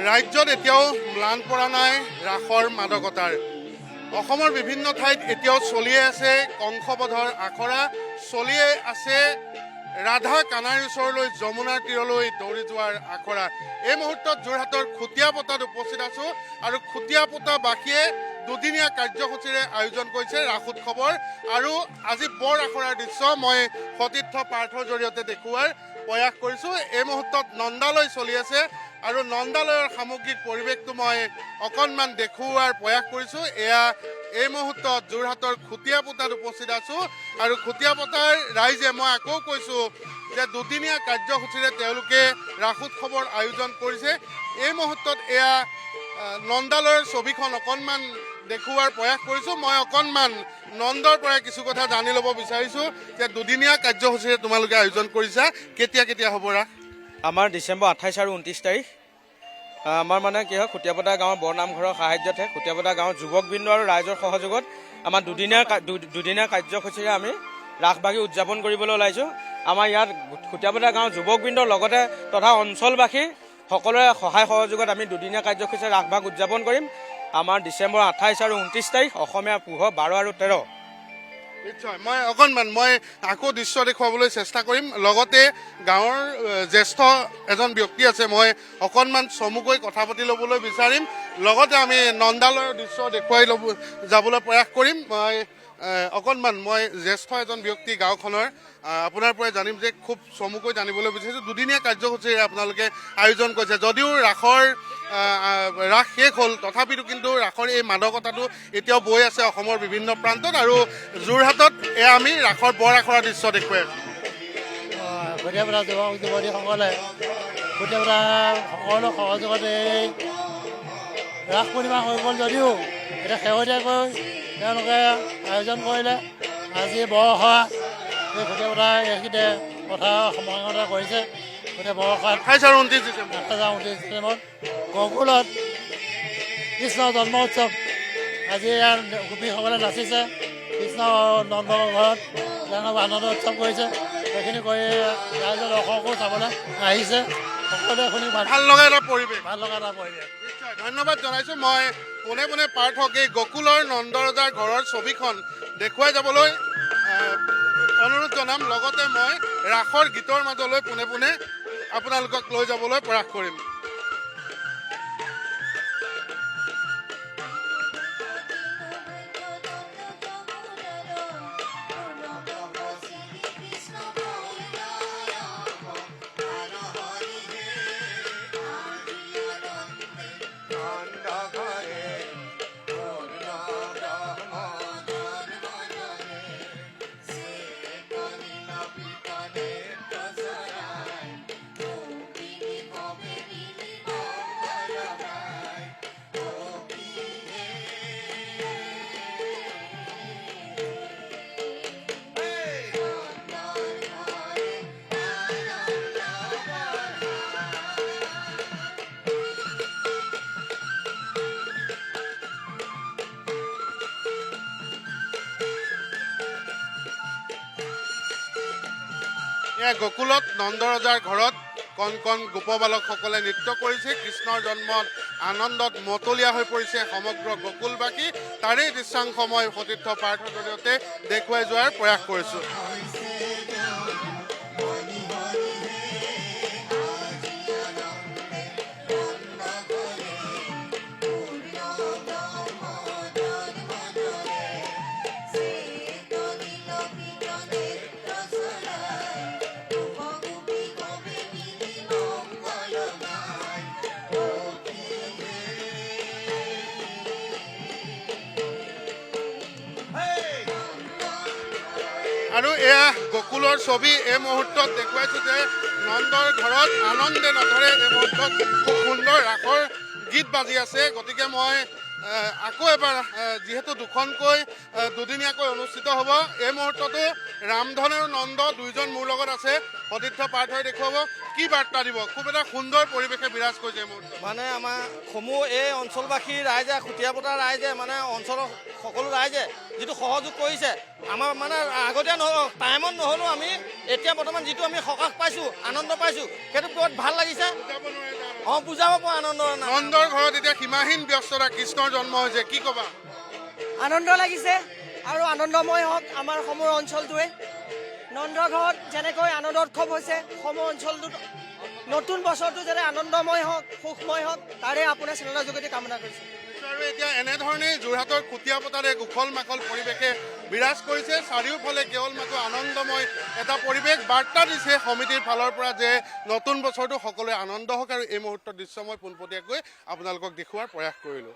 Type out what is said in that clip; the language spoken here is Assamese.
ৰাজ্যত এতিয়াও ম্লান পৰা নাই ৰাসৰ মাদকতাৰ। অসমৰ বিভিন্ন ঠাইত এতিয়াও চলিয়ে আছে কংসবধৰ আখৰা, চলিয়ে আছে ৰাধা কানাইৰ ওচৰলৈ যমুনাৰ তীৰলৈ দৌৰি যোৱাৰ আখৰা। এই মুহূৰ্তত যোৰহাটৰ খুটিয়াপতাত উপস্থিত আছোঁ আৰু খুটিয়াপতাবাসীয়ে দুদিনীয়া কাৰ্যসূচীৰে আয়োজন কৰিছে ৰাস উৎসৱৰ। আৰু আজি বৰ আখৰাৰ দৃশ্য মই সতীৰ্থ পাৰ্থৰ জৰিয়তে দেখুওৱাৰ প্ৰয়াস কৰিছোঁ। এই মুহূৰ্তত নন্দালয় চলি আছে আৰু নন্দালয়ৰ সামগ্ৰিক পৰিৱেশটো মই অকণমান দেখুওৱাৰ প্ৰয়াস কৰিছোঁ। এয়া এই মুহূৰ্তত যোৰহাটৰ খুটিয়াপতাত উপস্থিত আছোঁ আৰু খুটিয়াপতাৰ ৰাইজে, মই আকৌ কৈছোঁ যে দুদিনীয়া কাৰ্যসূচীৰে তেওঁলোকে ৰাস উৎসৱৰ আয়োজন কৰিছে। এই মুহূৰ্তত এয়া নন্দালয়ৰ ছবিখন অকণমান দেখুওৱাৰ প্ৰয়াস কৰিছোঁ। মই অকণমান নন্দৰ পৰা কিছু কথা জানি ল'ব বিচাৰিছোঁ যে দুদিনীয়া কাৰ্যসূচীৰে তোমালোকে আয়োজন কৰিছা, কেতিয়া কেতিয়া হ'ব ৰাস? আমাৰ ডিচেম্বৰ 28 আৰু 29 তাৰিখ। আমাৰ মানে কি হয়, খুটিয়াপতা গাঁৱৰ বৰনামঘৰৰ সাহায্যতহে খুটিয়াপতা গাঁৱৰ যুৱকবৃন্দ আৰু ৰাইজৰ সহযোগত আমাৰ দুদিনীয়া কাৰ্যসূচীৰে আমি ৰাসবাগী উদযাপন কৰিবলৈ ওলাইছোঁ। আমাৰ ইয়াত খুটিয়াপতা গাঁৱৰ যুৱকবৃন্দৰ লগতে তথা অঞ্চলবাসী সকলোৰে সহায় সহযোগত আমি দুদিনীয়া কাৰ্যসূচীৰে ৰাসভাগ উদযাপন কৰিম। আমাৰ ডিচেম্বৰ 28 আৰু 29 তাৰিখ, অসমীয়া পুহৰ 12 আৰু 13। নিশ্চয় মই আকৌ দৃশ্য দেখুৱাবলৈ চেষ্টা কৰিম। লগতে গাঁৱৰ জ্যেষ্ঠ এজন ব্যক্তি আছে, মই অকণমান চমুকৈ কথা পাতি ল'বলৈ বিচাৰিম। লগতে আমি নন্দালয়ৰ দৃশ্য দেখুৱাই যাবলৈ প্ৰয়াস কৰিম। মই জ্যেষ্ঠ এজন ব্যক্তি গাঁওখনৰ, আপোনাৰ পৰাই জানিম যে খুব চমুকৈ জানিবলৈ বিচাৰিছোঁ দুদিনীয়া কাৰ্যসূচীৰে আপোনালোকে আয়োজন কৰিছে। যদিও ৰাস শেষ হ'ল, তথাপিতো কিন্তু ৰাসৰ এই মাদকতাটো এতিয়াও বৈ আছে অসমৰ বিভিন্ন প্ৰান্তত। আৰু যোৰহাটত এয়া আমি ৰাসৰ বৰ আখৰা দৃশ্য দেখুৱাই আছোঁ। খুটিয়াপতা যুৱক যুৱতীসকলে খুটিয়াপতা সকলো সহযোগত এই ৰাস পূৰ্ণিমা হৈ গ'ল যদিও এতিয়া শেহতীয়াকৈ তেওঁলোকে আয়োজন কৰিলে আজি বৰসভা এই খুটিয়াপতা এইখিনিতে কথা সমাগত কৰিছে। গতিকে বৰসভাত 28 আৰু 29 ডিচেম্বৰত গকুলত কৃষ্ণ জন্ম উৎসৱ। আজি ইয়াৰ গোপীসকলে নাচিছে, কৃষ্ণ নন্দৰ ঘৰত তেওঁলোকে আনন্দ উৎসৱ কৰিছে। সেইখিনি কৰি ৰাইজৰ দৰ্শকো চাবলৈ আহিছে। সকলোৱে শুনি ভাল লগা এটা পৰিৱেশ। নিশ্চয় ধন্যবাদ জনাইছোঁ। মই পোনে পোনে পাৰ্থক এই গকুলৰ নন্দৰজাৰ ঘৰৰ ছবিখন দেখুৱাই যাবলৈ অনুৰোধ জনাম। লগতে মই ৰাসৰ গীতৰ মাজলৈ পোনে পোনে আপোনালোকক লৈ যাবলৈ প্ৰয়াস কৰিম। এয়া গকুলত নন্দৰজাৰ ঘৰত কণ কণ গোপবালকসকলে নৃত্য কৰিছে। কৃষ্ণৰ জন্মত আনন্দত মতলীয়া হৈ পৰিছে সমগ্ৰ গকুলবাসী। তাৰেই দৃশ্যাংশ মই সতীৰ্থ পাৰ্থৰ জৰিয়তে দেখুৱাই যোৱাৰ প্ৰয়াস কৰিছোঁ। আৰু এয়া গকুলৰ ছবি এই মুহূৰ্তত দেখুৱাইছোঁ যে নন্দৰ ঘৰত আনন্দে নধৰে। এই মুহূৰ্তত খুব সুন্দৰ ৰাসৰ গীত বাজি আছে। গতিকে মই আকৌ এবাৰ, যিহেতু দুদিনীয়াকৈ অনুষ্ঠিত হ'ব, এই মুহূৰ্ততো ৰামধন আৰু নন্দ দুইজন মোৰ লগত আছে। সতীৰ্থ পাৰ্থই দেখুৱাব কি বাৰ্তা দিব। খুব এটা সুন্দৰ পৰিৱেশে বিৰাজ কৰিছে এই মুহূৰ্তত। মানে আমাৰ সমূহ এই অঞ্চলবাসী ৰাইজে, খুটিয়াপতা ৰাইজে, মানে অঞ্চলৰ সকলো ৰাইজে যিটো সহযোগ কৰিছে, আমাৰ মানে আগতীয়া টাইমত নহ'লেও আমি এতিয়া বৰ্তমান যিটো আমি সকাহ পাইছোঁ, আনন্দ পাইছোঁ, সেইটো বহুত ভাল লাগিছে। পূজাব পৰা আনন্দ নন্দৰ ঘৰত এতিয়া সীমাহীন ব্যস্ততা, কৃষ্ণৰ জন্ম হৈছে, কি ক'বা? আনন্দ লাগিছে আৰু আনন্দময় হওক আমাৰ সমূহ অঞ্চলটোৱে। নন্দৰ ঘৰত যেনেকৈ আনন্দ উৎসৱ হৈছে, সমূহ অঞ্চলটোত নতুন বছৰটো যাতে আনন্দময় হওক, সুখময় হওক, তাৰে আপোনাৰ চেনেলৰ যোগেদি কামনা কৰিছোঁ। আৰু এতিয়া এনেধৰণে যোৰহাটৰ খুটিয়াপতাৰ এক উখল মাখল পৰিৱেশে বিৰাজ কৰিছে। চাৰিওফালে কেৱল মাত্ৰ আনন্দময় এটা পৰিৱেশ। বাৰ্তা দিছে সমিতিৰ ফালৰ পৰা যে নতুন বছৰটো সকলোৱে আনন্দ হওক, আৰু এই মুহূৰ্তৰ দৃশ্য মই পোনপটীয়াকৈ আপোনালোকক দেখুওৱাৰ প্ৰয়াস কৰিলোঁ।